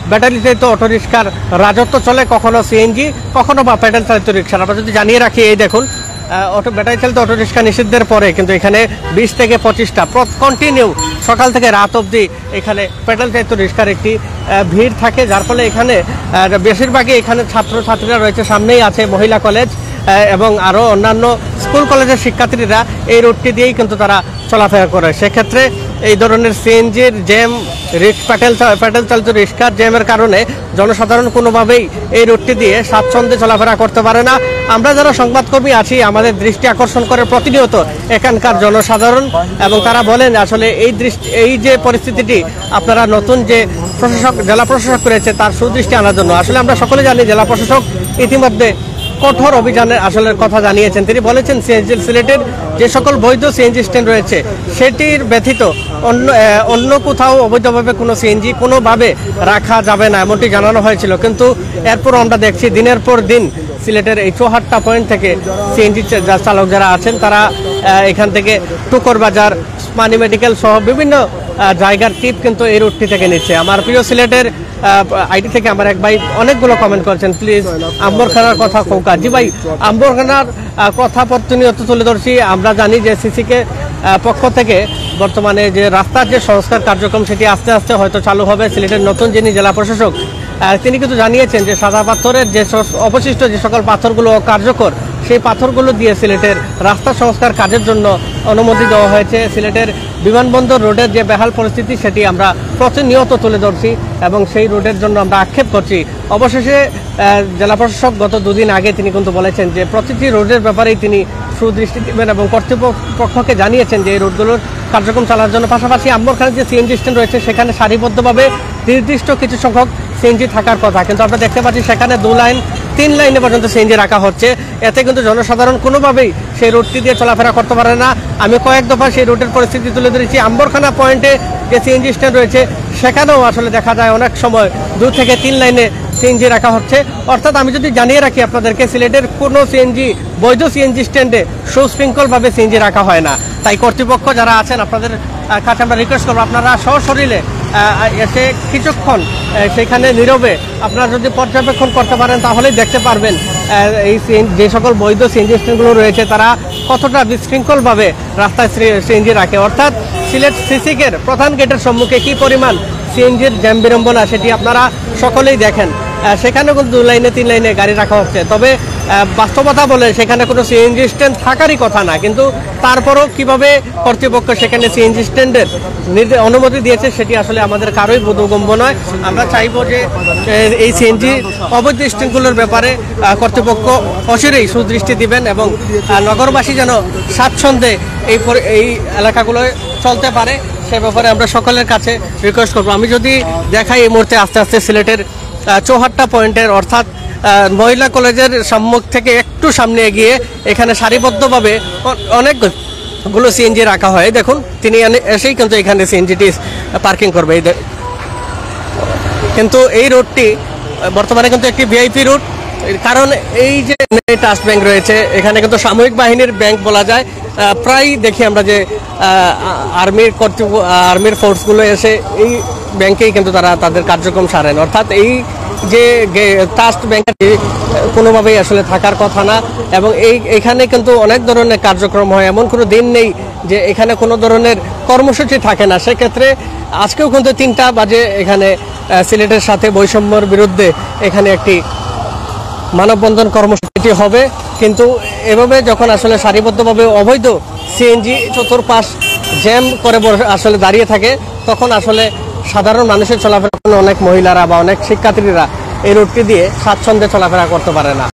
Battery চালিত অটোরিকশার রাজত্ব চলে, কখনো সিএনজি, কখনো বা পেডেল চালিত রিক্সা। আমরা যদি জানিয়ে রাখি, এই দেখুন ব্যাটারি চালিত অটোরিকশা নিষিদ্ধের পরে কিন্তু এখানে 20 থেকে 25টা কন্টিনিউ সকাল থেকে রাত অবধি এখানে পেডেল চালিত রিক্সার একটি ভিড় থাকে, যার ফলে এখানে বেশিরভাগই এখানে ছাত্রছাত্রীরা রয়েছে। সামনেই আছে মহিলা কলেজ এবং আরও অন্যান্য স্কুল কলেজের শিক্ষার্থীরা এই রুটটি দিয়েই কিন্তু তারা চলাফেরা করে। সেক্ষেত্রে এই ধরনের সিএনজির জ্যাম, পেডেল চালিত রিক্সার জ্যামের কারণে জনসাধারণ কোনোভাবেই এই রুটটি দিয়ে স্বাচ্ছন্দ্যে চলাফেরা করতে পারে না। আমরা যারা সংবাদকর্মী আছি, আমাদের দৃষ্টি আকর্ষণ করে প্রতিনিয়ত এখানকার জনসাধারণ, এবং তারা বলেন আসলে এই যে পরিস্থিতিটি আপনারা নতুন যে জেলা প্রশাসক রয়েছে তার সুদৃষ্টি আনার জন্য। আসলে আমরা সকলে জানি জেলা প্রশাসক ইতিমধ্যে কঠোর অভিযানের আসলে কথা জানিয়েছেন। তিনি বলেছেন সিলেটের যে সকল বৈধ সিএনজি স্ট্যান্ড রয়েছে সেটির ব্যতীত অন্য কোথাও অবৈধভাবে কোনো সিএনজি কোনোভাবে রাখা যাবে না, এমনটি জানানো হয়েছিল। কিন্তু এরপর আমরা দেখছি দিনের পর দিন সিলেটের এই 74টা পয়েন্ট থেকে সিএনজি চালক যারা আছেন তারা এখান থেকে টুকর বাজার, উসমানী মেডিকেল সহ বিভিন্ন জায়গার টিপ কিন্তু এই রুটটি থেকে নিচ্ছে। আমার প্রিয় সিলেটের আইডি থেকে আমার এক ভাই অনেকগুলো কমেন্ট করেছেন, প্লিজ আম্বরখানার কথা কৌকা। জি ভাই, আম্বরখানার কথা প্রতিনিয়ত তুলে ধরছি। আমরা জানি যে সিসিকে পক্ষ থেকে বর্তমানে যে রাস্তার যে সংস্কার কার্যক্রম সেটি আস্তে আস্তে হয়তো চালু হবে। সিলেটের নতুন যিনি জেলা প্রশাসক তিনি কিন্তু জানিয়েছেন যে সাদা পাথরের যে অবশিষ্ট যে সকল পাথরগুলো কার্যকর, সেই পাথরগুলো দিয়ে সিলেটের রাস্তা সংস্কার কাজের জন্য অনুমতি দেওয়া হয়েছে। সিলেটের বিমানবন্দর রোডের যে বেহাল পরিস্থিতি সেটি আমরা প্রতিনিয়ত তুলে ধরছি এবং সেই রোডের জন্য আমরা আক্ষেপ করছি। অবশেষে জেলা প্রশাসক গত দুদিন আগে তিনি কিন্তু বলেছেন যে প্রতিটি রোডের ব্যাপারেই তিনি সুদৃষ্টি দেবেন এবং কর্তৃপক্ষকে জানিয়েছেন যে এই রোডগুলোর কার্যক্রম চালানোর জন্য। পাশাপাশি আম্বরখানার যে সিএনজি স্ট্যান্ড রয়েছে সেখানে সারিবদ্ধভাবে নির্দিষ্ট কিছু সংখ্যক সিএনজি থাকার কথা, কিন্তু আমরা দেখতে পাচ্ছি সেখানে 2 লাইন 3 লাইনে পর্যন্ত সিএনজি রাখা হচ্ছে। এতে কিন্তু জনসাধারণ কোনোভাবেই সেই রুটটি দিয়ে চলাফেরা করতে পারে না। আমি কয়েক দফা সেই রুটের পরিস্থিতি তুলে ধরেছি। আম্বরখানা পয়েন্টে যে সিএনজি স্ট্যান্ড রয়েছে সেখানেও আসলে দেখা যায় অনেক সময় 2 থেকে 3 লাইনে সিএনজি রাখা হচ্ছে। অর্থাৎ আমি যদি জানিয়ে রাখি আপনাদেরকে, সিলেটের কোনো বৈধ সিএনজি স্ট্যান্ডে সুশৃঙ্খলভাবে সিএনজি রাখা হয় না। তাই কর্তৃপক্ষ যারা আছেন আপনাদের কাছে আমরা রিকোয়েস্ট করবো, আপনারা সশরীরে এসে কিছুক্ষণ সেখানে নীরবে আপনারা যদি পর্যবেক্ষণ করতে পারেন তাহলেই দেখতে পারবেন এই যে সকল বৈধ সিএনজি স্ট্যান্ডগুলো রয়েছে তারা কতটা বিশৃঙ্খলভাবে রাস্তায় সিএনজি রাখে। অর্থাৎ সিলেট সিসিকের প্রধান গেটের সম্মুখে কি পরিমাণ সিএনজির জ্যাম বিড়ম্বনা সেটি আপনারা সকলেই দেখেন। সেখানে কিন্তু 2 লাইনে 3 লাইনে গাড়ি রাখা হচ্ছে। তবে বাস্তবতা বলে সেখানে কোনো সিএনজি স্ট্যান্ড থাকারই কথা না, কিন্তু তারপরও কিভাবে কর্তৃপক্ষ সেখানে সিএনজি স্ট্যান্ডের অনুমতি দিয়েছে সেটি আসলে আমাদের কারোই বোধগম্য নয়। আমরা চাইবো যে এই সিএনজি অবৈধ স্ট্যান্ডগুলোর ব্যাপারে কর্তৃপক্ষ অচিরেই সুদৃষ্টি দিবেন এবং নগরবাসী যেন স্বাচ্ছন্দ্যে এই এলাকাগুলোয় চলতে পারে সে ব্যাপারে আমরা সকলের কাছে রিকোয়েস্ট করবো। আমি যদি দেখাই এই মুহূর্তে আস্তে আস্তে সিলেটের 74টা পয়েন্টের অর্থাৎ মহিলা কলেজের সম্মুখ থেকে একটু সামনে এগিয়ে এখানে সারিবদ্ধভাবে অনেকগুলো সিএনজি রাখা হয়। দেখুন তিনি এসেই কিন্তু এখানে সিএনজিটি পার্কিং করবে। কিন্তু এই রুটটি বর্তমানে কিন্তু একটি ভিআইপি রুট, কারণ এই যে ট্রাস্ট ব্যাংক রয়েছে এখানে কিন্তু সামরিক বাহিনীর ব্যাংক বলা যায়। প্রায় দেখি আমরা যে আর্মির ফোর্সগুলো এসে এই ব্যাংকেই কিন্তু তারা তাদের কার্যক্রম সারেন। অর্থাৎ এই যে ট্রাস্ট ব্যাংকটি কোনোভাবেই আসলে থাকার কথা না এবং এখানে কিন্তু অনেক ধরনের কার্যক্রম হয়, এমন কোনো দিন নেই যে এখানে কোনো ধরনের কর্মসূচি থাকে না। সেক্ষেত্রে আজকেও কিন্তু 3টা বাজে এখানে সিলেটের সাথে বৈষম্যর বিরুদ্ধে এখানে একটি মানববন্ধন কর্মসূচি হবে। কিন্তু এভাবে যখন আসলে সারিবদ্ধভাবে অবৈধ সিএনজি চতুর্পাশ জ্যাম করে আসলে দাঁড়িয়ে থাকে তখন আসলে সাধারণ মানুষের চলাফেরা অনেক মহিলারা বা অনেক শিক্ষার্থীরা এই রুটটি দিয়ে স্বাচ্ছন্দ্যে চলাফেরা করতে পারে না।